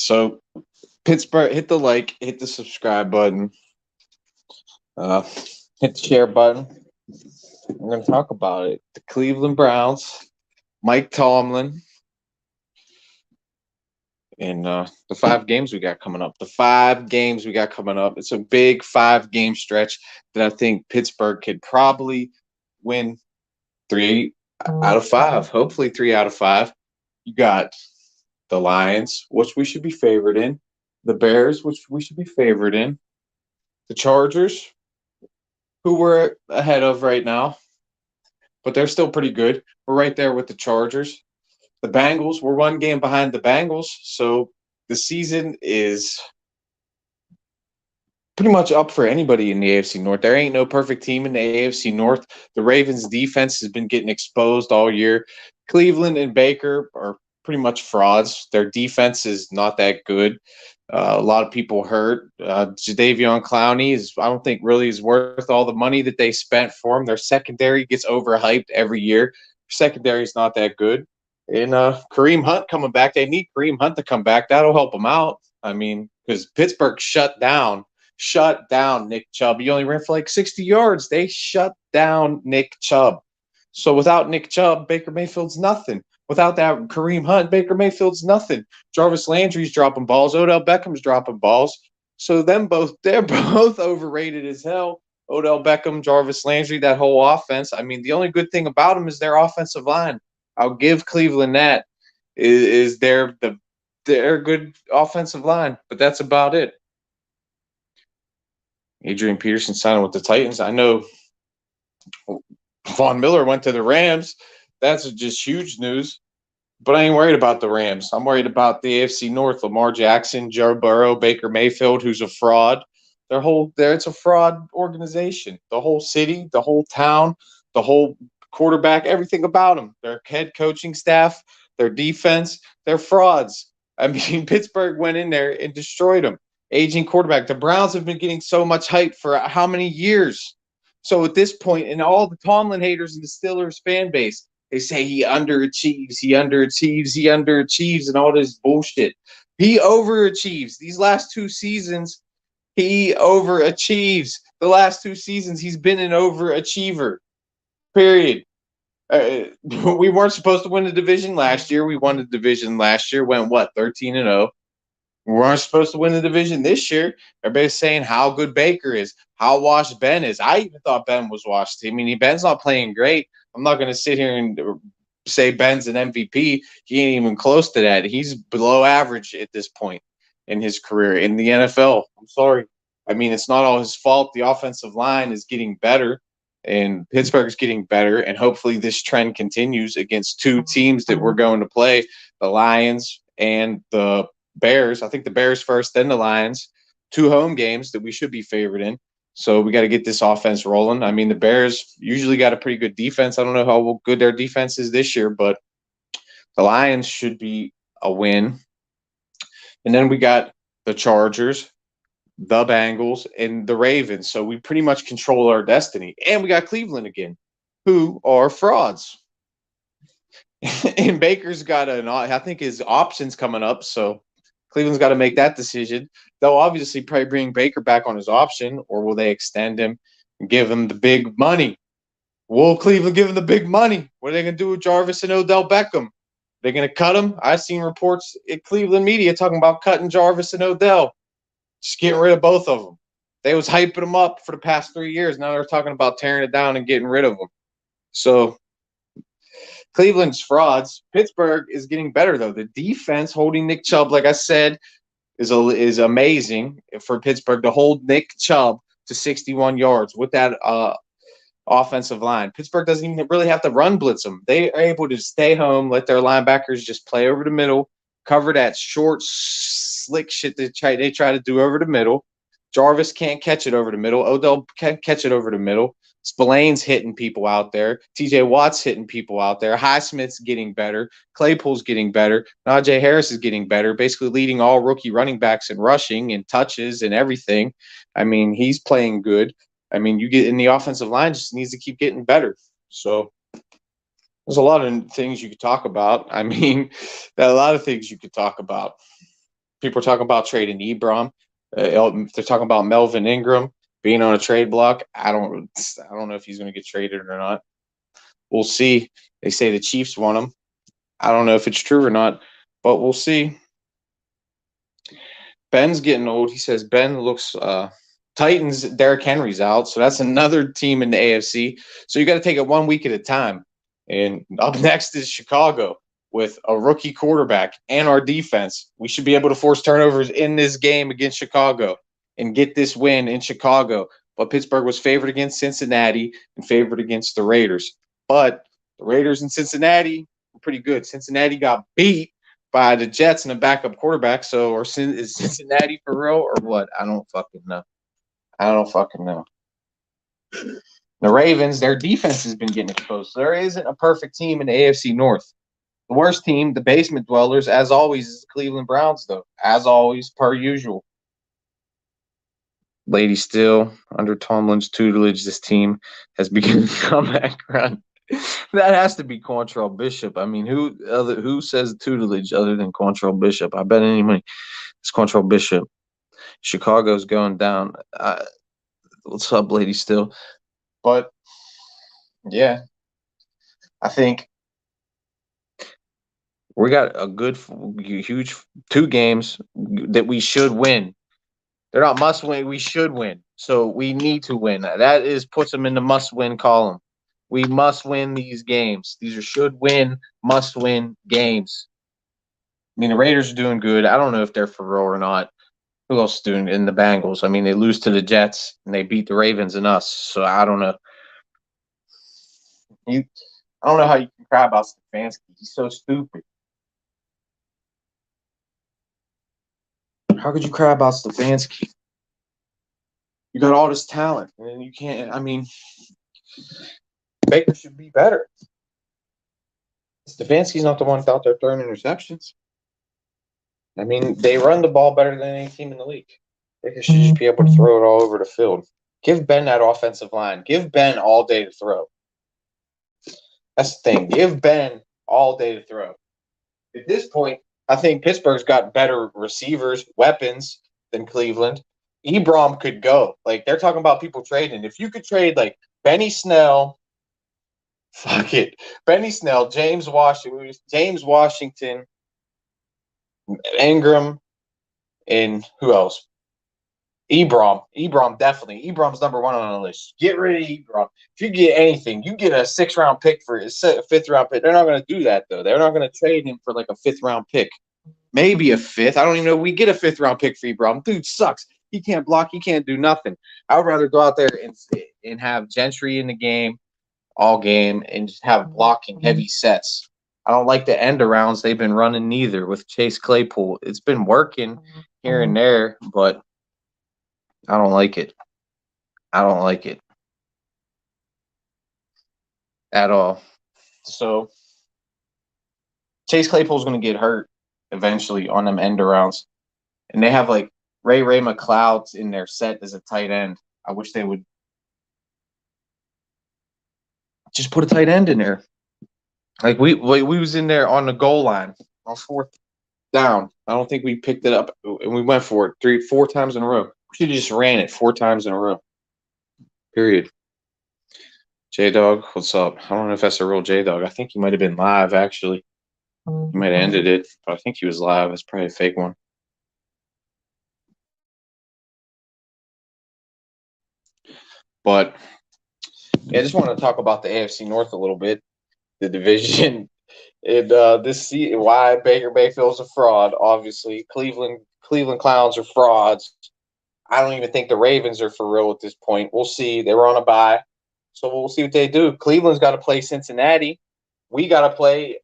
So Pittsburgh, hit the like, hit the subscribe button, uh, hit the share button. We're going to talk about it. The Cleveland Browns, Mike Tomlin, and the 5 games we got coming up. The 5 games we got coming up. It's a big 5 game stretch that I think Pittsburgh could probably win 3 out of 5. Hopefully 3 out of 5. You got the Lions, which we should be favored in. The Bears, which we should be favored in. The Chargers, who we're ahead of right now, but they're still pretty good. We're right there with the Chargers. The Bengals, we're 1 game behind the Bengals, so the season is pretty much up for anybody in the AFC North. There ain't no perfect team in the AFC North. The Ravens' defense has been getting exposed all year. Cleveland and Baker are pretty much frauds. Their defense is not that good. A lot of people hurt. Jadeveon Clowney I don't think, really is worth all the money that they spent for him. Their secondary gets overhyped every year. Secondary is not that good. And Kareem Hunt coming back. They need Kareem Hunt to come back. That'll help them out. I mean, because Pittsburgh shut down Nick Chubb. He only ran for like 60 yards. They shut down Nick Chubb. So without Nick Chubb, Baker Mayfield's nothing. Without that Kareem Hunt, Baker Mayfield's nothing. Jarvis Landry's dropping balls. Odell Beckham's dropping balls. So they're both overrated as hell. Odell Beckham, Jarvis Landry, that whole offense. I mean, the only good thing about them is their offensive line. I'll give Cleveland that. Is their good offensive line, but that's about it. Adrian Peterson signing with the Titans. I know Von Miller went to the Rams. That's just huge news. But I ain't worried about the Rams. I'm worried about the AFC North. Lamar Jackson, Joe Burrow, Baker Mayfield, who's a fraud. It's a fraud organization. The whole city, the whole town, the whole quarterback, everything about them. Their head coaching staff, their defense, they're frauds. I mean, Pittsburgh went in there and destroyed them. Aging quarterback. The Browns have been getting so much hype for how many years? So at this point, and all the Tomlin haters and the Steelers fan base, they say he underachieves, and all this bullshit. He overachieves. These last 2 seasons, he overachieves. The last 2 seasons, he's been an overachiever. Period. We weren't supposed to win the division last year. We won the division last year. Went 13-0. We weren't supposed to win the division this year. Everybody's saying how good Baker is, how washed Ben is. I even thought Ben was washed. I mean, Ben's not playing great. I'm not going to sit here and say Ben's an MVP. He ain't even close to that. He's below average at this point in his career in the NFL. I'm sorry. I mean, it's not all his fault. The offensive line is getting better, and Pittsburgh's getting better, and hopefully this trend continues against 2 teams that we're going to play, the Lions and the Bears. I think the Bears first, then the Lions. 2 home games that we should be favored in. So we got to get this offense rolling. I mean, the Bears usually got a pretty good defense. I don't know how good their defense is this year, but the Lions should be a win. And then we got the Chargers, the Bengals, and the Ravens. So we pretty much control our destiny. And we got Cleveland again, who are frauds. And Baker's got I think his option's coming up, so Cleveland's got to make that decision. They'll obviously probably bring Baker back on his option, or will they extend him and give him the big money? Will Cleveland give him the big money? What are they going to do with Jarvis and Odell Beckham? They're going to cut him? I've seen reports in Cleveland media talking about cutting Jarvis and Odell, just getting rid of both of them. They was hyping them up for the past 3 years. Now they're talking about tearing it down and getting rid of them. So Cleveland's frauds. Pittsburgh is getting better, though. The defense holding Nick Chubb, like I said, is amazing for Pittsburgh to hold Nick Chubb to 61 yards with that offensive line. Pittsburgh doesn't even really have to run blitz them. They are able to stay home, let their linebackers just play over the middle, cover that short, slick shit they try to do over the middle. Jarvis can't catch it over the middle. Odell can't catch it over the middle. Spillane's hitting people out there. TJ Watt's hitting people out there. Highsmith's getting better. Claypool's getting better. Najee Harris is getting better, basically leading all rookie running backs in rushing and touches and everything. I mean, he's playing good. I mean, you get in the offensive line, just needs to keep getting better. So there's a lot of things you could talk about. I mean, a lot of things you could talk about. People are talking about trading Ebron. They're talking about Melvin Ingram being on a trade block. I don't know if he's going to get traded or not. We'll see. They say the Chiefs want him. I don't know if it's true or not, but we'll see. Ben's getting old. He says Ben looks Titans, Derrick Henry's out. So that's another team in the AFC. So you got to take it 1 week at a time. And up next is Chicago with a rookie quarterback and our defense. We should be able to force turnovers in this game against Chicago and get this win in Chicago. But Pittsburgh was favored against Cincinnati and favored against the Raiders. But the Raiders and Cincinnati were pretty good. Cincinnati got beat by the Jets and a backup quarterback. So, is Cincinnati for real or what? I don't fucking know. The Ravens, their defense has been getting exposed. So there isn't a perfect team in the AFC North. The worst team, the basement dwellers, as always, is the Cleveland Browns, though. As always, per usual. Lady Still, under Tomlin's tutelage, this team has begun a comeback run. That has to be Quantrell Bishop. I mean, who says tutelage other than Quantrell Bishop? I bet any money it's Quantrell Bishop. Chicago's going down. What's up, Lady Still? But, yeah, I think we got a good, huge 2 games that we should win. They're not must win. We should win. So we need to win. That puts them in the must win column. We must win these games. These are should win, must win games. I mean, the Raiders are doing good. I don't know if they're for real or not. Who else is doing in the Bengals? I mean, they lose to the Jets and they beat the Ravens and us. So I don't know. I don't know how you can cry about Stefanski. He's so stupid. How could you cry about Stefanski? You got all this talent, and you can't. I mean, Baker should be better. Stefanski's not the one out there throwing interceptions. I mean, they run the ball better than any team in the league. Baker should just be able to throw it all over the field. Give Ben that offensive line. Give Ben all day to throw. That's the thing. Give Ben all day to throw. At this point, I think Pittsburgh's got better receivers, weapons than Cleveland. Ebron could go. Like, they're talking about people trading. If you could trade, like, Benny Snell, Benny Snell, James Washington, Ingram, and who else? Ebron, definitely. Ebron's number 1 on the list. Get rid of Ebron. If you get anything, you get a 6th-round pick for a 5th-round pick. They're not going to do that, though. They're not going to trade him for, like, a 5th-round pick. Maybe a 5th. I don't even know if we get a 5th-round pick for Ebron. Dude sucks. He can't block. He can't do nothing. I would rather go out there and have Gentry in the game all game and just have blocking heavy sets. I don't like the end arounds they've been running neither with Chase Claypool. It's been working here and there, but I don't like it. I don't like it at all. So Chase Claypool's going to get hurt eventually on them end arounds. And they have like Ray McLeod's in their set as a tight end. I wish they would just put a tight end in there. Like we was in there on the goal line on 4th down. I don't think we picked it up, and we went for it 3-4 times in a row. We should have just ran it 4 times in a row. Period. J-Dog, what's up? I don't know if that's a real J-Dog. I think he might have been live, actually. He might have ended it, but I think he was live. It's probably a fake one. But yeah, I just want to talk about the AFC North a little bit, the division. Why Baker Mayfield's a fraud, obviously. Cleveland Clowns are frauds. I don't even think the Ravens are for real at this point. We'll see. They were on a bye, so we'll see what they do. Cleveland's got to play Cincinnati. We got to play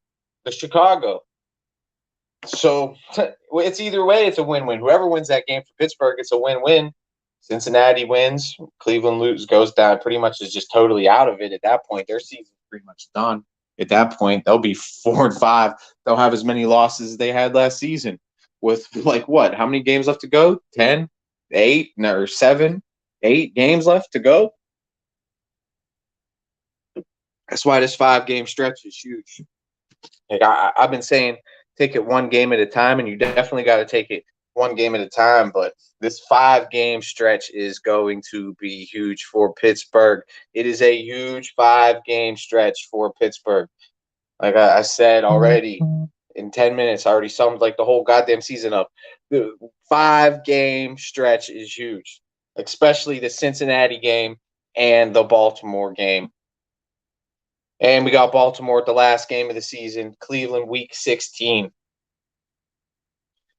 the Chicago. So it's either way, it's a win-win. Whoever wins that game for Pittsburgh, it's a win-win. Cincinnati wins. Cleveland goes down. Pretty much is just totally out of it at that point. Their season's pretty much done. At that point, they'll be 4-5. They'll have as many losses as they had last season. With like what? How many games left to go? 10, 8, or 7, 8 games left to go. That's why this 5-game stretch is huge. Like I've been saying, take it one game at a time, and you definitely got to take it one game at a time, but this 5-game stretch is going to be huge for Pittsburgh. It is a huge 5-game stretch for Pittsburgh. Like I said already, in 10 minutes, I already summed like the whole goddamn season up. The 5-game stretch is huge, especially the Cincinnati game and the Baltimore game. And we got Baltimore at the last game of the season, Cleveland week 16.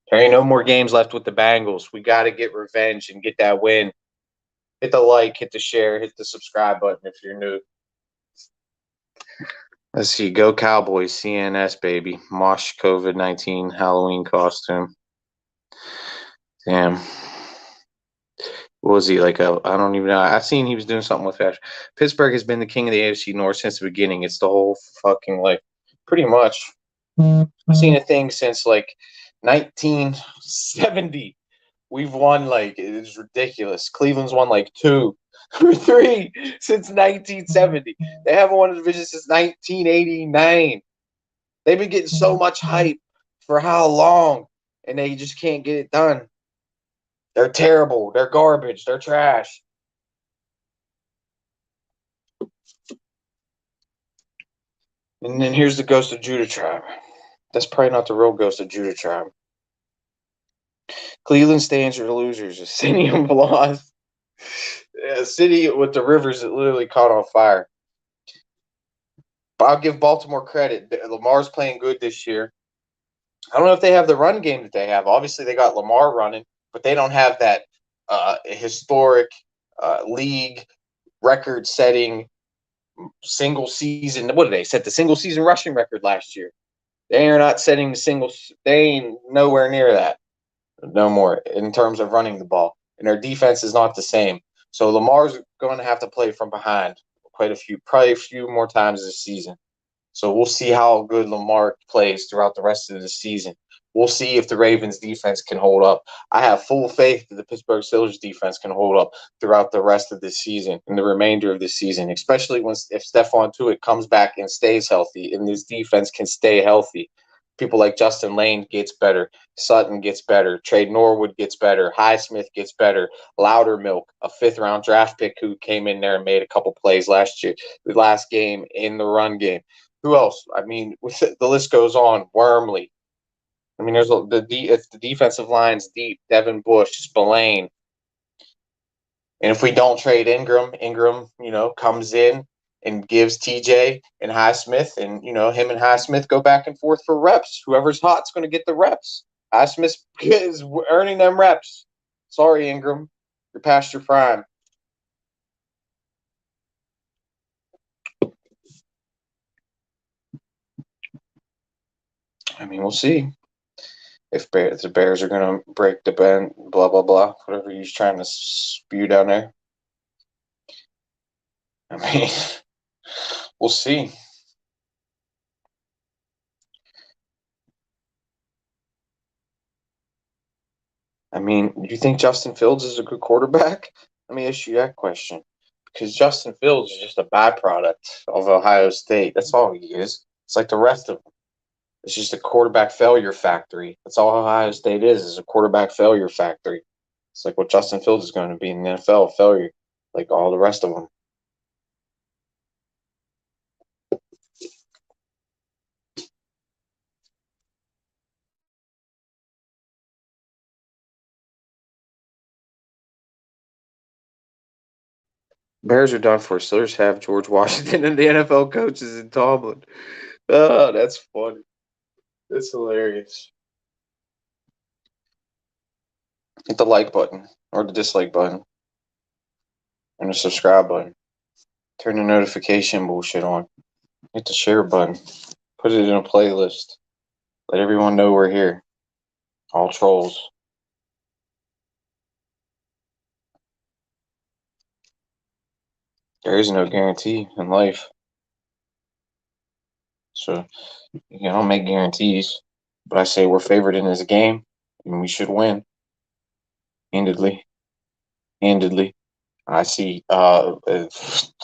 There ain't no more games left with the Bengals. We got to get revenge and get that win. Hit the like, hit the share, hit the subscribe button if you're new. Let's see. Go Cowboys, CNS, baby. Mosh COVID-19 Halloween costume. Damn. What was he like? I don't even know. I've seen he was doing something with fashion. Pittsburgh has been the king of the AFC North since the beginning. It's the whole fucking like, pretty much. I've seen a thing since like 1970. We've won like it's ridiculous. Cleveland's won like 2 or 3 since 1970. They haven't won a division since 1989. They've been getting so much hype for how long, and they just can't get it done. They're terrible. They're garbage. They're trash. And then here's the Ghost of Judah tribe. That's probably not the real Ghost of Judah tribe. Cleveland stands for losers. A city of lost. A city with the rivers that literally caught on fire. But I'll give Baltimore credit. Lamar's playing good this year. I don't know if they have the run game that they have. Obviously, they got Lamar running, but they don't have that historic league record-setting single season. What did they set the single season rushing record last year? They are not setting the single. They ain't nowhere near that. No more in terms of running the ball, and their defense is not the same. So Lamar's going to have to play from behind probably a few more times this season. So we'll see how good Lamar plays throughout the rest of the season. We'll see if the Ravens defense can hold up. I have full faith that the Pittsburgh Steelers defense can hold up throughout the rest of the season and the remainder of the season, especially if Stephon Tuitt comes back and stays healthy and this defense can stay healthy. People like Justin Lane gets better. Sutton gets better. Trey Norwood gets better. Highsmith gets better. Loudermilk, a 5th-round draft pick who came in there and made a couple plays last game in the run game. Who else? I mean, the list goes on. Wormley. I mean, the defensive line's deep. Devin Bush, Spillane. And if we don't trade Ingram, comes in and gives TJ and Highsmith, and him and Highsmith go back and forth for reps. Whoever's hot's going to get the reps. Highsmith is earning them reps. Sorry, Ingram, you're past your prime. I mean, we'll see if the Bears are going to break the bend. Blah blah blah. Whatever he's trying to spew down there. I mean, we'll see. I mean, do you think Justin Fields is a good quarterback? Let me ask you that question. Because Justin Fields is just a byproduct of Ohio State. That's all he is. It's like the rest of them. It's just a quarterback failure factory. That's all Ohio State is a quarterback failure factory. It's like what Justin Fields is going to be in the NFL, failure, like all the rest of them. Bears are done for. Steelers have George Washington and the NFL coaches in Tomlin. Oh, that's funny. That's hilarious. Hit the like button or the dislike button and the subscribe button. Turn the notification bullshit on. Hit the share button. Put it in a playlist. Let everyone know we're here. All trolls. There is no guarantee in life. So you don't make guarantees. But I say we're favored in this game and we should win. Handedly. I see at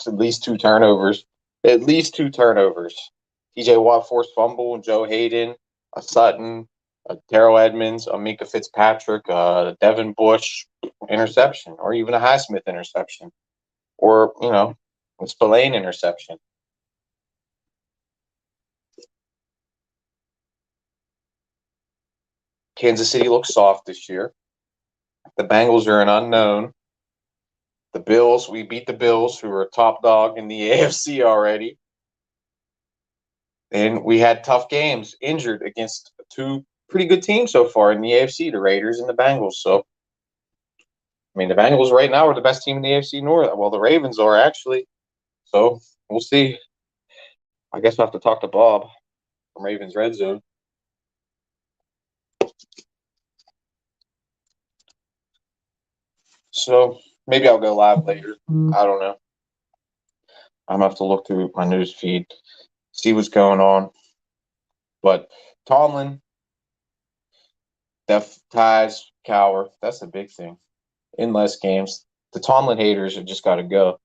least 2 turnovers. TJ Watt forced fumble, Joe Hayden, a Sutton, Terrell Edmonds, Mika Fitzpatrick, Devin Bush interception, or even a Highsmith interception, or a Spillane interception. Kansas City looks soft this year. The Bengals are an unknown. The Bills, we beat the Bills, who are a top dog in the AFC already. And we had tough games, injured against two pretty good teams so far in the AFC, the Raiders and the Bengals. So, I mean, the Bengals right now are the best team in the AFC North. Well, the Ravens are actually. So, we'll see. I guess we'll have to talk to Bob from Ravens Red Zone. So, maybe I'll go live later. I don't know. I'm going to have to look through my news feed, see what's going on. But Tomlin, Def ties, Cower. That's the big thing. In less games, the Tomlin haters have just got to go.